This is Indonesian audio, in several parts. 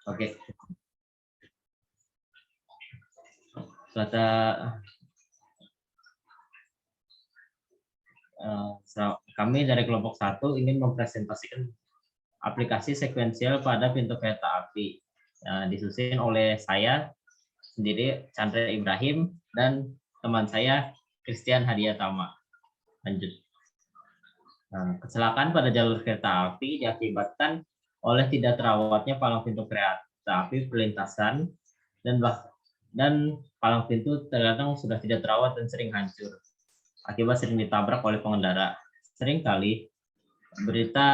Oke. Kata kami dari kelompok 1 ingin mempresentasikan aplikasi sekuensial pada pintu kereta api. Disusun oleh saya sendiri, Chandra Ibrahim, dan teman saya, Christian Hadiatama. Lanjut. Kecelakaan pada jalur kereta api diakibatkan oleh tidak terawatnya palang pintu kereta api perlintasan dan palang pintu terkadang sudah tidak terawat dan sering hancur akibat sering ditabrak oleh pengendara. Seringkali berita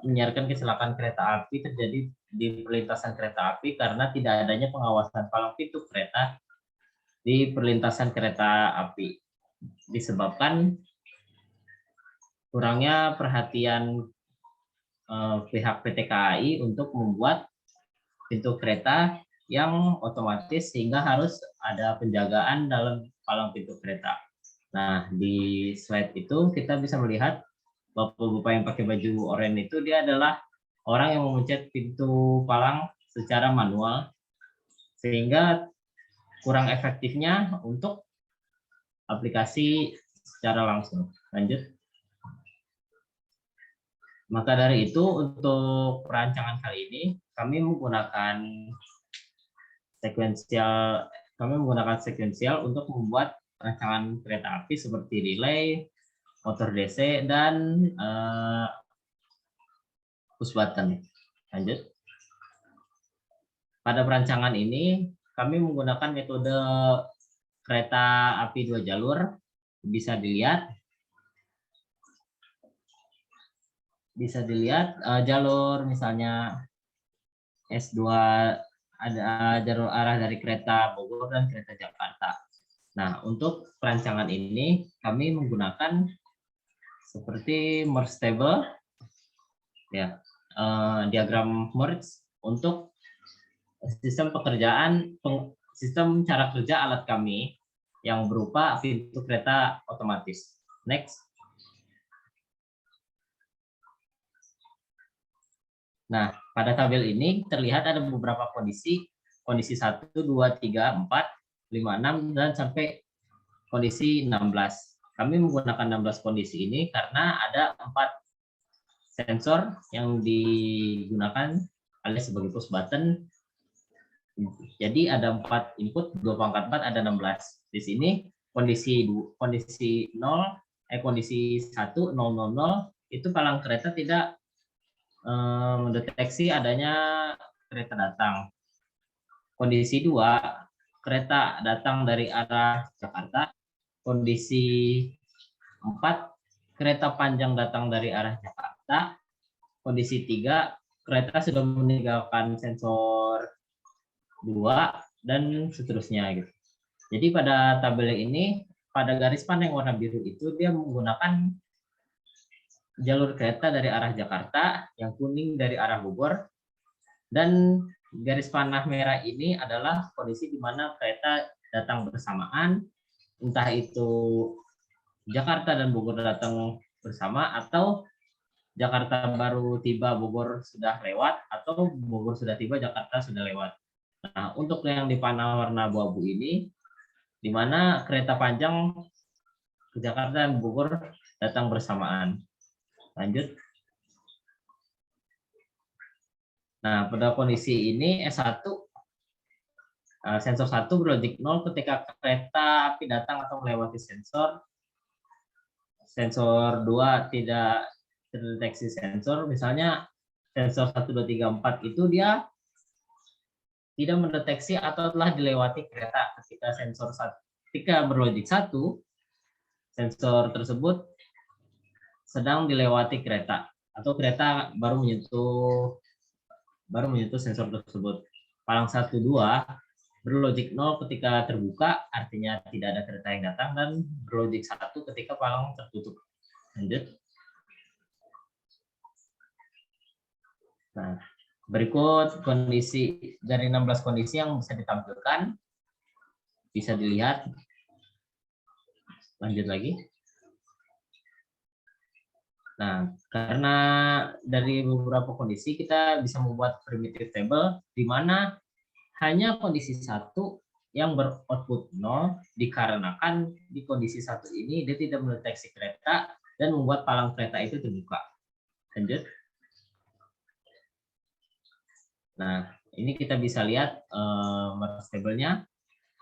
menyiarkan kecelakaan kereta api terjadi di perlintasan kereta api karena tidak adanya pengawasan palang pintu kereta di perlintasan kereta api. Disebabkan kurangnya perhatian pihak PT KAI untuk membuat pintu kereta yang otomatis sehingga harus ada penjagaan dalam palang pintu kereta. Nah, di slide itu kita bisa melihat bapak-bapak yang pakai baju oranye itu dia adalah orang yang memencet pintu palang secara manual sehingga kurang efektifnya untuk aplikasi secara langsung. Lanjut. Maka dari itu untuk perancangan kali ini kami menggunakan sekuensial untuk membuat rancangan kereta api seperti relay, motor DC, dan push button. Lanjut. Pada perancangan ini kami menggunakan metode kereta api 2 jalur. Bisa dilihat jalur misalnya S2 ada jalur arah dari kereta Bogor dan kereta Jakarta. Nah, untuk perancangan ini kami menggunakan seperti merge table, ya, diagram merge untuk sistem cara kerja alat kami yang berupa pintu kereta otomatis. Next. Nah, pada tabel ini terlihat ada beberapa kondisi 1, 2, 3, 4, 5, 6, dan sampai kondisi 16. Kami menggunakan 16 kondisi ini karena ada 4 sensor yang digunakan alias sebagai push button. Jadi ada 4 input, 2 pangkat 4, ada 16. Di sini kondisi 1, 0, 000, itu palang kereta tidak mendeteksi adanya kereta datang. Kondisi 2, kereta datang dari arah Jakarta. Kondisi 4, kereta panjang datang dari arah Jakarta. Kondisi 3, kereta sudah meninggalkan sensor 2 dan seterusnya gitu. Jadi pada tabel ini pada garis panah yang warna biru itu dia menggunakan jalur kereta dari arah Jakarta, yang kuning dari arah Bogor, dan garis panah merah ini adalah kondisi di mana kereta datang bersamaan, entah itu Jakarta dan Bogor datang bersama, atau Jakarta baru tiba, Bogor sudah lewat, atau Bogor sudah tiba, Jakarta sudah lewat. Nah, untuk yang di panah warna abu-abu ini, di mana kereta panjang ke Jakarta dan Bogor datang bersamaan. Lanjut. Nah, pada kondisi ini S1, sensor 1 berlogik 0 ketika kereta api datang atau melewati sensor. Sensor 2 tidak terdeteksi sensor, misalnya sensor 1, 2, 3, 4 itu dia tidak mendeteksi atau telah dilewati kereta ketika berlogik 1, sensor tersebut sedang dilewati kereta atau kereta baru menyentuh sensor tersebut. Palang 1, 2 berlogik 0 ketika terbuka, artinya tidak ada kereta yang datang, dan berlogik 1 ketika palang tertutup. Lanjut. Nah, berikut kondisi dari 16 kondisi yang bisa ditampilkan. Bisa dilihat. Lanjut lagi. Nah, karena dari beberapa kondisi kita bisa membuat primitive table di mana hanya kondisi satu yang beroutput 0 dikarenakan di kondisi satu ini dia tidak mendeteksi kereta dan membuat palang kereta itu terbuka. Lanjut. Nah, ini kita bisa lihat merge table-nya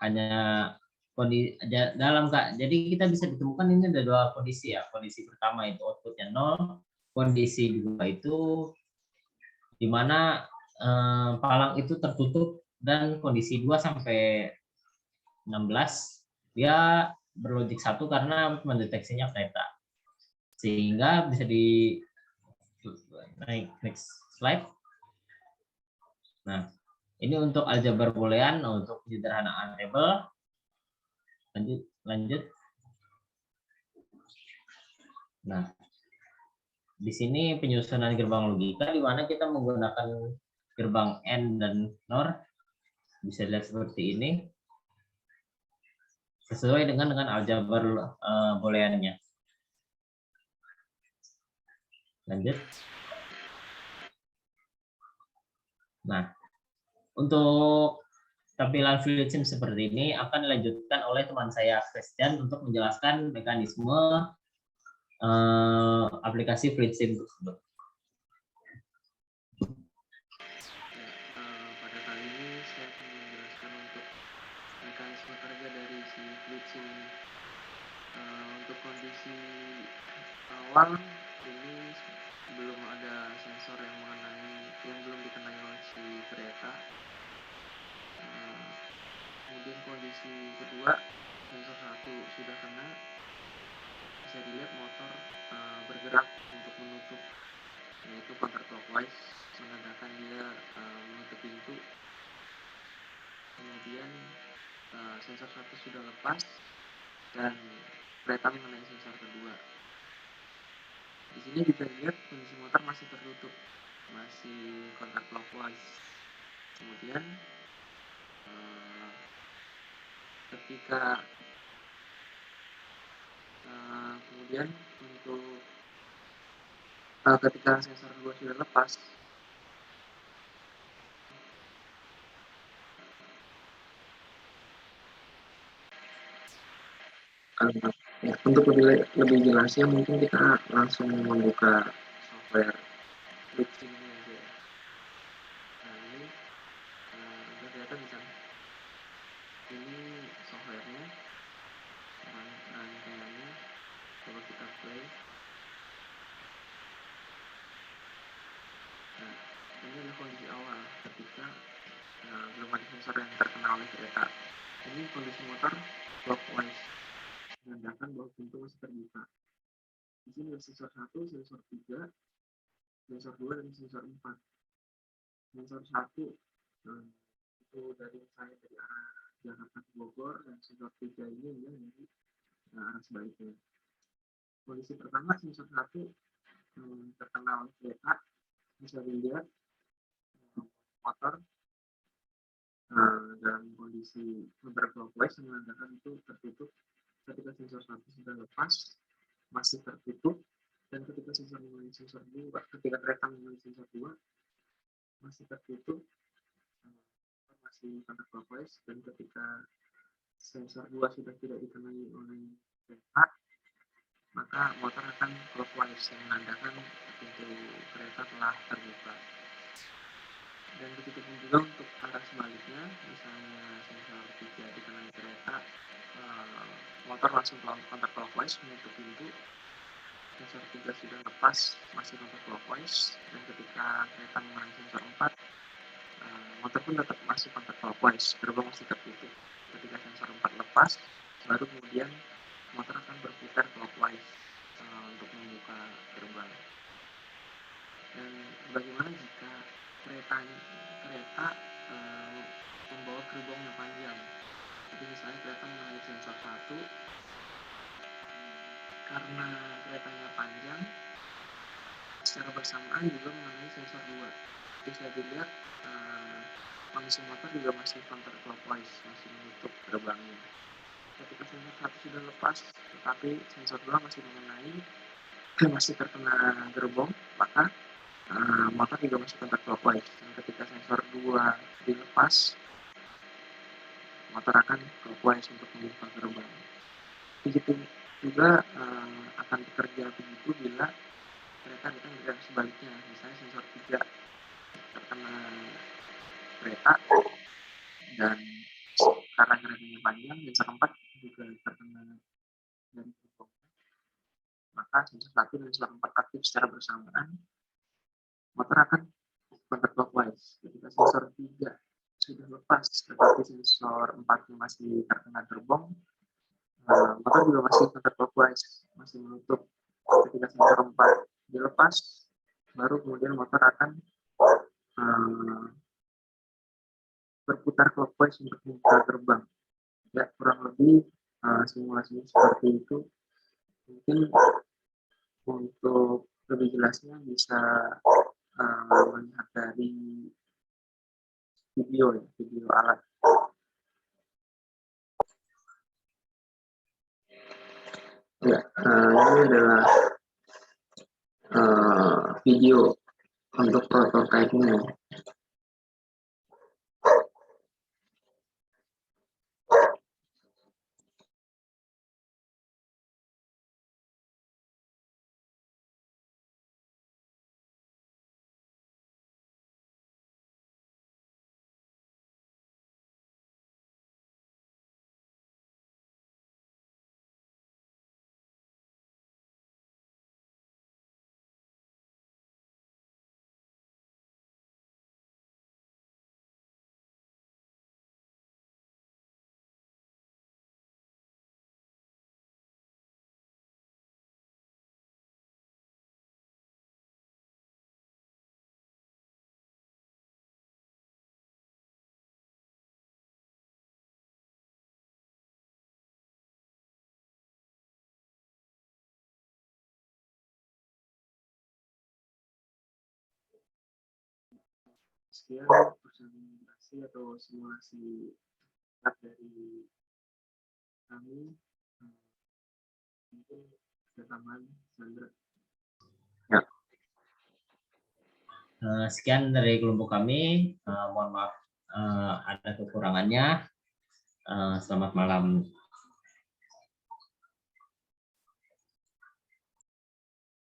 hanya kondisi dalam Kak. Jadi kita bisa ditemukan ini ada dua kondisi ya. Kondisi pertama itu outputnya 0, kondisi dua itu di mana palang itu tertutup dan kondisi 2 sampai 16 dia berlogik satu karena mendeteksinya kereta. Sehingga bisa di naik next slide. Nah, ini untuk aljabar boolean untuk penyederhanaan table. Lanjut. Nah, di sini penyusunan gerbang logika di mana kita menggunakan gerbang AND dan NOR. Bisa dilihat seperti ini. Sesuai dengan aljabar booleannya. Lanjut. Nah, untuk tampilan fluid sim seperti ini akan dilanjutkan oleh teman saya Christian untuk menjelaskan mekanisme aplikasi fluid sim tersebut. Pada kali ini saya akan menjelaskan untuk mekanisme kerja dari si fluid sim. Untuk kondisi awal ini belum ada sensor yang belum dikenai oleh si kereta. Kemudian kondisi kedua, sensor satu sudah kena, bisa dilihat motor bergerak untuk menutup, yaitu counterclockwise, menandakan dia menutup pintu. Kemudian sensor satu sudah lepas dan kereta mengenai sensor kedua. Di sini kita lihat kondisi motor masih tertutup, masih counterclockwise. Kemudian ketika ketika sensor 2 sudah lepas, ya, untuk lebih jelasnya mungkin kita langsung membuka software fluid sim ini aja ya. Nah, ini ternyata bisa, ini softwarenya, rangkaiannya. Coba kita play. Nah, ini adalah kondisi awal ketika belum ada sensor yang terkena oleh kereta. Ini kondisi motor clockwise, menandakan bahwa pintu masih terbuka. Di sini ada sensor 1, sensor 3, sensor 2, dan sensor 4. Sensor 1 itu dari arah Jakarta ke Bogor, dan sensor 3 ini dari arah sebaliknya. Kondisi pertama, sensor 1 terkena oleh kereta, bisa dilihat motor dalam kondisi counterclockwise, menandakan itu tertutup. Ketika sensor 1 sudah lepas, masih tertutup, dan ketika sensor 2, ketika kereta mengenai sensor 2, masih tertutup, masih counterclockwise, dan ketika sensor 2 sudah tidak dikenai oleh kereta, maka motor akan clockwise, yang menandakan pintu kereta telah terbuka. Dan begitu pun juga untuk arah sebaliknya, misalnya sensor 3 dikenai kereta, motor langsung counterclockwise menutup pintu. Sensor 3 sudah lepas, masih counterclockwise, dan ketika kereta mengenai sensor 4, motor pun tetap masih counterclockwise, gerbang masih tertutup. Ketika sensor 4 lepas, baru kemudian motor akan berputar clockwise untuk membuka gerbang. Dan bagaimana jika kereta membawa gerbong yang panjang? Jadi misalnya kereta mengenai sensor 1, karena keretanya panjang, secara bersamaan juga mengenai sensor 2. Bisa dilihat kondisi motor juga masih counterclockwise, masih menutup gerbangnya. Ketika sensor 1 sudah lepas, tetapi sensor 2 masih mengenai, masih terkena gerbong, maka motor juga masih counterclockwise. Dan ketika sensor 2 dilepas, motor akan clockwise untuk membuka gerbang. Begitu juga akan bekerja begitu bila kereta datang dari sebaliknya. Misalnya sensor 3 terkena kereta dan karena keretanya panjang, sensor 4 juga terkena dari gerbong. Maka sensor 1 dan sensor 4 aktif secara bersamaan, motor akan counterclockwise. Ketika sensor 3 sudah lepas, tetapi sensor 4 masih terkena gerbong, motor juga masih counterclockwise, masih menutup. Ketika sensor 4 dilepas, baru kemudian motor akan berputar clockwise untuk membuka gerbang. Ya, kurang lebih simulasinya seperti itu. Mungkin untuk lebih jelasnya bisa melihat dari video ya, video alat. Ya, ini adalah video untuk prototipe-nya. Sekian presentasi atau simulasi dari kami. Mungkin ada tambahan, Sandra. Ya. Sekian dari kelompok kami. Mohon maaf ada kekurangannya. Selamat malam.